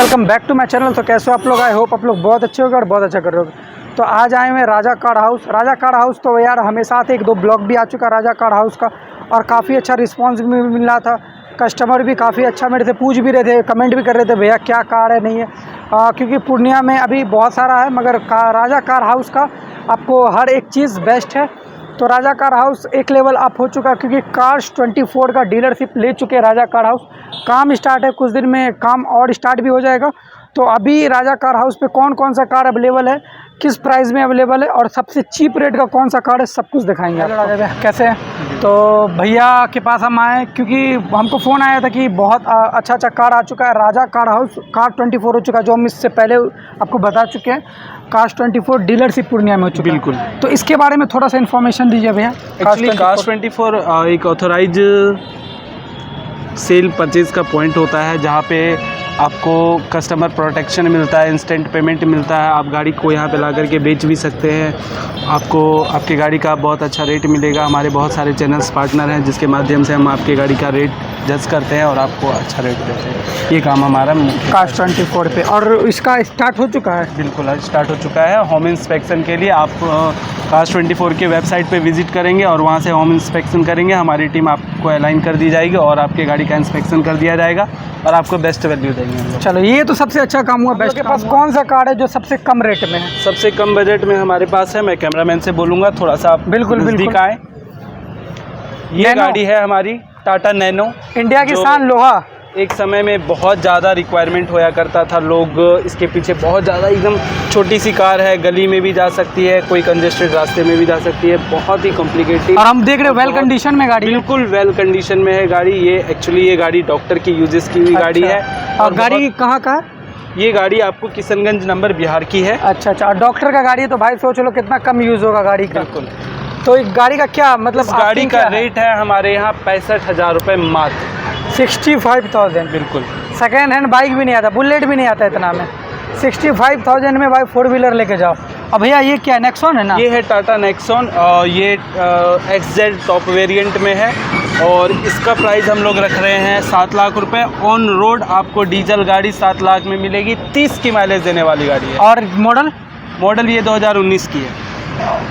Welcome back to my channel. तो कैसे हो आप लोग? आई होप आप लोग बहुत अच्छे होगे और बहुत अच्छा कर रहे होगे। तो आज आए हुए राजा कार हाउस। राजा कार हाउस तो यार हमेशा आते, एक दो ब्लॉग भी आ चुका राजा कार हाउस का और काफ़ी अच्छा रिस्पांस भी मिल रहा था। कस्टमर भी काफ़ी अच्छा मेरे से पूछ भी रहे थे, कमेंट भी कर रहे थे भैया क्या कार है नहीं है। क्योंकि पूर्णिया में अभी बहुत सारा है मगर राजा कार हाउस का आपको हर एक चीज़ बेस्ट है। तो राजा कार हाउस एक लेवल अप हो चुका है क्योंकि कार्स 24 का डीलरशिप ले चुके हैं राजा कार हाउस। काम स्टार्ट है, कुछ दिन में काम और स्टार्ट भी हो जाएगा। तो अभी राजा कार हाउस पे कौन कौन सा कार अवेलेबल है, किस प्राइस में अवेलेबल है और सबसे चीप रेट का कौन सा कार है, सब कुछ दिखाएंगे। राजा भैया कैसे हैं? तो भैया के पास हम आए क्योंकि हमको फ़ोन आया था कि बहुत अच्छा अच्छा कार आ चुका है। राजा कार हाउस कार 24 हो चुका है, जो हम इससे पहले आपको बता चुके हैं। कार्स 24 डीलरशिप पूर्णिया में हो चुका है। बिल्कुल। तो इसके बारे में थोड़ा सा इन्फॉर्मेशन दीजिए भैया। एक्चुअली कार्स 24 एक ऑथोराइज सेल परचेज़ का पॉइंट होता है जहाँ पे आपको कस्टमर प्रोटेक्शन मिलता है, इंस्टेंट पेमेंट मिलता है। आप गाड़ी को यहाँ पे ला करके बेच भी सकते हैं। आपको आपकी गाड़ी का बहुत अच्छा रेट मिलेगा। हमारे बहुत सारे चैनल्स पार्टनर हैं जिसके माध्यम से हम आपकी गाड़ी का रेट जज करते हैं और आपको अच्छा रेट देते हैं। ये काम हमारा कार्स 24 पे। और इसका स्टार्ट हो चुका है? बिल्कुल आज स्टार्ट हो चुका है। होम इंस्पेक्शन के लिए आप कार्स 24 के वेबसाइट पे विजिट करेंगे और वहाँ से होम इंस्पेक्शन करेंगे। हमारी टीम आपको अलाइन कर दी जाएगी और आपके गाड़ी का इंस्पेक्शन कर दिया जाएगा और आपको बेस्ट वैल्यू देंगे। चलो ये तो सबसे अच्छा काम हुआ। बेस्ट के पास कौन सा कार है जो सबसे कम रेट में है? सबसे कम बजट में हमारे पास है। मैं कैमरामैन से बोलूँगा थोड़ा सा आप बिल्कुल नज़दीक आए। ये गाड़ी है हमारी टाटा नैनो, इंडिया की शान लोहा। एक समय में बहुत ज़्यादा रिक्वायरमेंट होया करता था, लोग इसके पीछे बहुत ज़्यादा, एकदम छोटी सी कार है, गली में भी जा सकती है, कोई कंजेस्टेड रास्ते में भी जा सकती है, बहुत ही कॉम्प्लिकेटेड। और हम देख रहे हैं वेल कंडीशन में गाड़ी, बिल्कुल वेल कंडीशन में है गाड़ी। ये एक्चुअली ये गाड़ी डॉक्टर की यूजेस की हुई गाड़ी है। और गाड़ी कहाँ का है? ये गाड़ी आपको किशनगंज नंबर बिहार की है। अच्छा अच्छा। और डॉक्टर का गाड़ी है तो भाई सोच लो कितना कम यूज़ होगा गाड़ी का। बिल्कुल। तो एक गाड़ी का क्या मतलब गाड़ी का रेट है हमारे यहाँ 65,000 रुपये मात्र। 65,000। बिल्कुल। सेकेंड हैंड बाइक भी नहीं आता, बुलेट भी नहीं आता इतना में। 65,000 में भाई 4 व्हीलर लेके जाओ। अब भैया ये क्या नेक्सॉन है ना? ये है टाटा नेक्सॉन और ये XZ टॉप वेरिएंट में है और इसका प्राइस हम लोग रख रहे हैं 7 लाख रुपए। ऑन रोड आपको डीजल गाड़ी 7 लाख में मिलेगी। 30 की माइलेज देने वाली गाड़ी है। और मॉडल ये 2019 की है।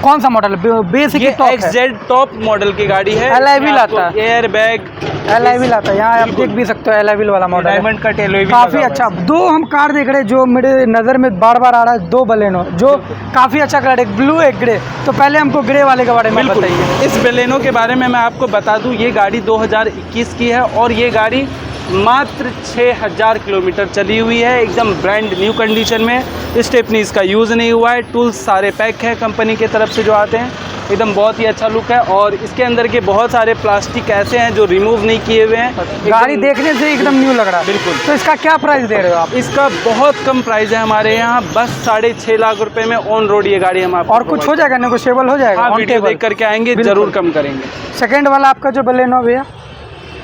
कौन सा model? Basic XZ top model की गाड़ी है। एलआई व्हील आता है, एयर बैग एलआई व्हील आता है। यहाँ आप देख भी सकते हो एलआई व्हील वाला मॉडल, डायमंड का टेल व्हील काफ़ी अच्छा। दो हम कार देख रहे हैं जो मेरे नज़र में बार बार आ रहा है, 2 बलेनो जो काफ़ी अच्छा कलर, एक ब्लू एक ग्रे। तो पहले हमको ग्रे वाले के बारे में बताइए। इस बलेनो के बारे में मैं आपको बता दूं, ये गाड़ी 2021 की है और ये गाड़ी मात्र 6000 किलोमीटर चली हुई है, एकदम ब्रांड न्यू कंडीशन में। स्टेपनी इसका यूज़ नहीं हुआ है, टूल्स सारे पैक हैं कंपनी की तरफ से जो आते हैं, एकदम बहुत ही अच्छा लुक है। और इसके अंदर के बहुत सारे प्लास्टिक ऐसे हैं जो रिमूव नहीं किए हुए हैं। गाड़ी देखने से एकदम न्यू लग रहा है। बिल्कुल। तो इसका क्या प्राइस दे रहे हो आप? इसका बहुत कम प्राइस है हमारे यहाँ, बस 6.5 लाख रुपए में ऑन रोड ये गाड़ी हम आपको। और कुछ हो जाएगा, नेगोशिएबल हो जाएगा? हाँ, वीडियो देख करके आएंगे, जरूर कम करेंगे। सेकेंड वाला आपका जो बलेनो भैया,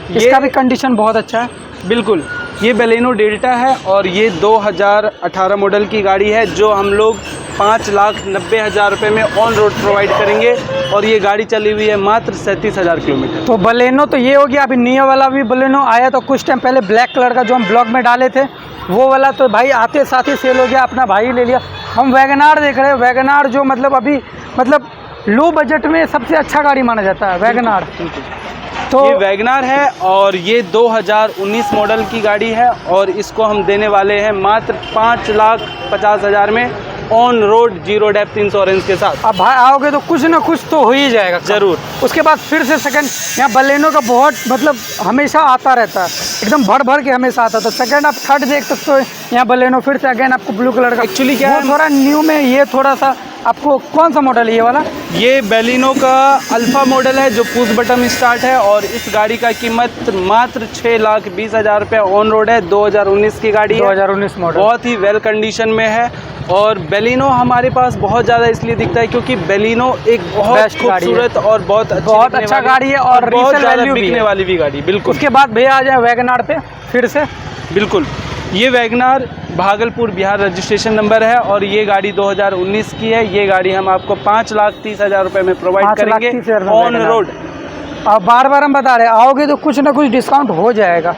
इसका भी कंडीशन बहुत अच्छा है। बिल्कुल। ये बलेनो डेल्टा है और ये 2018 मॉडल की गाड़ी है जो हम लोग 5,90,000 रुपये में ऑन रोड प्रोवाइड करेंगे और ये गाड़ी चली हुई है मात्र 37,000 किलोमीटर। तो बलेनो तो ये हो गया। अभी नियो वाला भी बलेनो आया तो कुछ टाइम पहले, ब्लैक कलर का जो हम ब्लॉग में डाले थे वो वाला, तो भाई आते साथ ही सेल हो गया, अपना भाई ले लिया। हम वैगनार देख रहे हैं, वैगनार जो अभी लो बजट में सबसे अच्छा गाड़ी माना जाता है वैगनार। तो ये वैगनार है और ये 2019 मॉडल की गाड़ी है और इसको हम देने वाले हैं मात्र 5,50,000 में ऑन रोड, 0 डेप्थ इंश्योरेंस के साथ। अब भाई आओगे तो कुछ ना कुछ तो हो ही जाएगा जरूर। उसके बाद फिर से सेकंड, यहाँ बलेनो का बहुत हमेशा आता रहता है, एकदम भर के हमेशा आता है। तो सेकंड आप थर्ड देख सकते हो यहाँ बलेनो फिर से अगेन आपको ब्लू कलर का। एक्चुअली क्या है, थोड़ा न्यू में ये थोड़ा सा आपको कौन सा मॉडल है ये वाला? ये बलेनो का अल्फा मॉडल है जो पुश बटन स्टार्ट है और इस गाड़ी का कीमत मात्र 6,20,000 रुपये ऑन रोड है। 2019 की गाड़ी है, 2019 मॉडल, बहुत ही वेल कंडीशन में है। और बलेनो हमारे पास बहुत ज़्यादा इसलिए दिखता है क्योंकि बलेनो एक बहुत खूबसूरत और बहुत अच्छा गाड़ी है और बहुत ज़्यादा बिकने वाली भी गाड़ी। बिल्कुल। उसके बाद भैया आ जाए वैगनार पे फिर से। बिल्कुल। ये WagonR Bhagalpur Bihar registration number है और ये गाड़ी 2019 की है। ये गाड़ी हम आपको 5,30,000 रुपये में प्रोवाइड करेंगे ऑन रोड। और बार बार हम बता रहे हैं, आओगे तो कुछ ना कुछ डिस्काउंट हो जाएगा।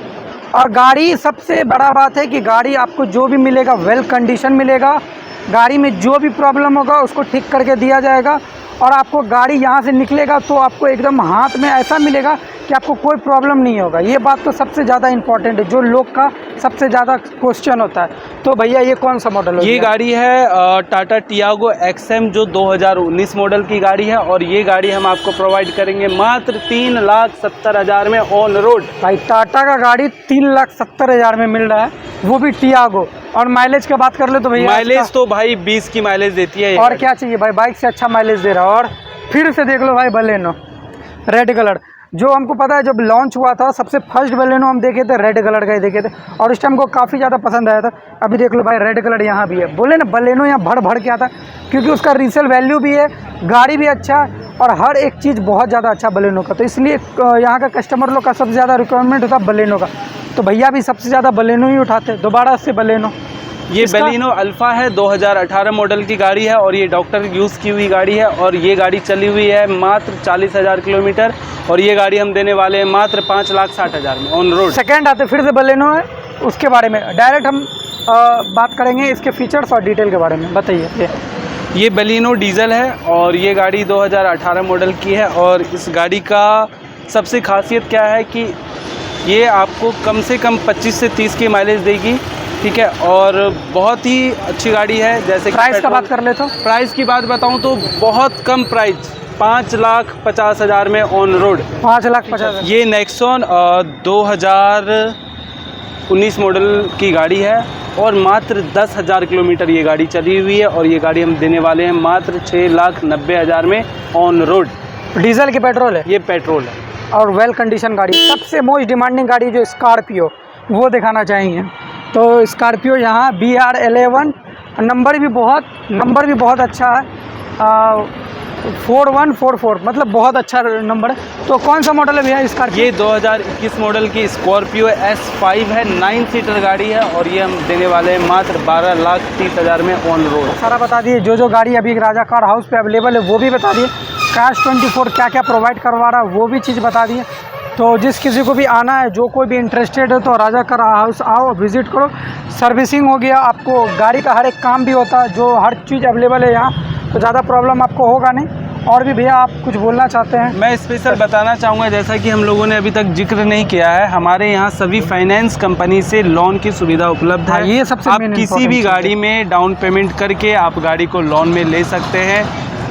और गाड़ी सबसे बड़ा बात है कि गाड़ी आपको जो भी मिलेगा वेल कंडीशन मिलेगा। गाड़ी में जो भी प्रॉब्लम होगा उसको ठीक करके दिया जाएगा। और आपको गाड़ी यहाँ से निकलेगा तो आपको एकदम हाथ में ऐसा मिलेगा कि आपको कोई प्रॉब्लम नहीं होगा। ये बात तो सबसे ज़्यादा इम्पॉर्टेंट है, जो लोग का सबसे ज़्यादा क्वेश्चन होता है। तो भैया ये कौन सा मॉडल है? ये गाड़ी है टाटा टियागो XM, जो 2019 मॉडल की गाड़ी है। और ये गाड़ी हम आपको प्रोवाइड करेंगे मात्र 3,70,000 में ऑन रोड। भाई टाटा का गाड़ी 3,70,000 में मिल रहा है, वो भी टियागो। और माइलेज की बात कर ले तो भैया माइलेज तो भाई 20 की माइलेज देती है। और क्या चाहिए भाई, बाइक से अच्छा माइलेज दे रहा है। और फिर से देख लो भाई बलेनो रेड कलर, जो हमको पता है जब लॉन्च हुआ था सबसे फर्स्ट बलेनो हम देखे थे रेड कलर का ही देखे थे, और उस टाइम को काफ़ी ज़्यादा पसंद आया था। अभी देख लो भाई रेड कलर यहाँ भी है। बोले ना बलेनो यहाँ भर भर के आता, क्योंकि उसका रीसेल वैल्यू भी है, गाड़ी भी अच्छा है और हर एक चीज़ बहुत ज़्यादा अच्छा बलेनो का। तो इसलिए यहाँ का कस्टमर लोग का सबसे ज़्यादा रिक्वायरमेंट होता है बलेनो का। तो भैया भी सबसे ज़्यादा बलेनो ही उठाते हैं, दोबारा से बलेनो। ये बलेनो अल्फा है, 2018 मॉडल की गाड़ी है और ये डॉक्टर यूज़ की हुई गाड़ी है। और ये गाड़ी चली हुई है मात्र 40,000 किलोमीटर। और ये गाड़ी हम देने वाले हैं मात्र 5,60,000 में ऑन रोड। सेकेंड आते फिर से बलेनो है, उसके बारे में डायरेक्ट हम बात करेंगे, इसके फीचर्स और डिटेल के बारे में बताइए। ये बलेनो डीजल है और ये गाड़ी 2018 मॉडल की है। और इस गाड़ी का सबसे खासियत क्या है कि ये आपको कम से कम 25 से 30 की माइलेज देगी, ठीक है। और बहुत ही अच्छी गाड़ी है। जैसे प्राइस का बात कर ले तो प्राइस की बात बताऊं तो बहुत कम प्राइस, 5,50,000 में ऑन रोड। 5,50,000। ये नेक्सॉन 2019 मॉडल की गाड़ी है और मात्र 10,000 किलोमीटर ये गाड़ी चली हुई है। और ये गाड़ी हम देने वाले हैं मात्र 6,90,000 में ऑन रोड। डीजल की पेट्रोल है? ये पेट्रोल है और वेल कंडीशन गाड़ी। सबसे मोस्ट डिमांडिंग गाड़ी जो स्कॉर्पियो, वो दिखाना चाहेंगे। तो स्कॉर्पियो यहाँ BR11, नंबर भी बहुत अच्छा है, 4144, मतलब बहुत अच्छा नंबर है। तो कौन सा मॉडल है भैया स्कॉर्पियो? ये 2021 मॉडल की स्कॉर्पियो S5 है, 9 सीटर गाड़ी है। और ये हम देने वाले हैं मात्र 12,30,000 में ऑन रोड। सारा बता दिए, जो गाड़ी अभी राजा कार हाउस पे अवेलेबल है वो भी बता दिए। Cars 24 क्या क्या प्रोवाइड करवा रहा है वो भी चीज़ बता दिए। तो जिस किसी को भी आना है, जो कोई भी इंटरेस्टेड है, तो राजा कार हाउस आओ, विज़िट करो। सर्विसिंग हो गया, आपको गाड़ी का हर एक काम भी होता है, जो हर चीज़ अवेलेबल है यहाँ, तो ज़्यादा प्रॉब्लम आपको होगा नहीं। और भी भैया आप कुछ बोलना चाहते हैं? मैं स्पेशल बताना चाहूँगा, जैसा कि हम लोगों ने अभी तक जिक्र नहीं किया है, हमारे यहाँ सभी फाइनेंस कंपनी से लोन की सुविधा उपलब्ध है। ये सबसे आप किसी भी गाड़ी में डाउन पेमेंट करके आप गाड़ी को लोन में ले सकते हैं।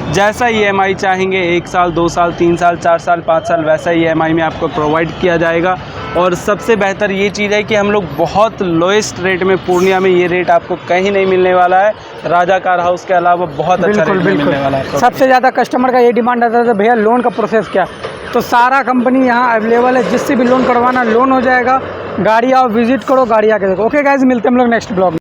जैसा EMI चाहेंगे, 1 साल, 2 साल, 3 साल, 4 साल, 5 साल, वैसा EMI में आपको प्रोवाइड किया जाएगा। और सबसे बेहतर ये चीज़ है कि हम लोग बहुत लोएस्ट रेट में, पूर्णिया में ये रेट आपको कहीं नहीं मिलने वाला है। राजा कार हाउस के अलावा बहुत अच्छा रेट मिलने वाला है। सबसे ज़्यादा कस्टमर का ये डिमांड आता है भैया लोन का प्रोसेस क्या, तो सारा कंपनी यहाँ अवेलेबल है। जिससे भी लोन करवाना लोन हो जाएगा। गाड़ी आओ, विजिट करो, गाड़ी आके देखो। ओके गाइज, मिलते हैं हम लोग नेक्स्ट ब्लॉग में।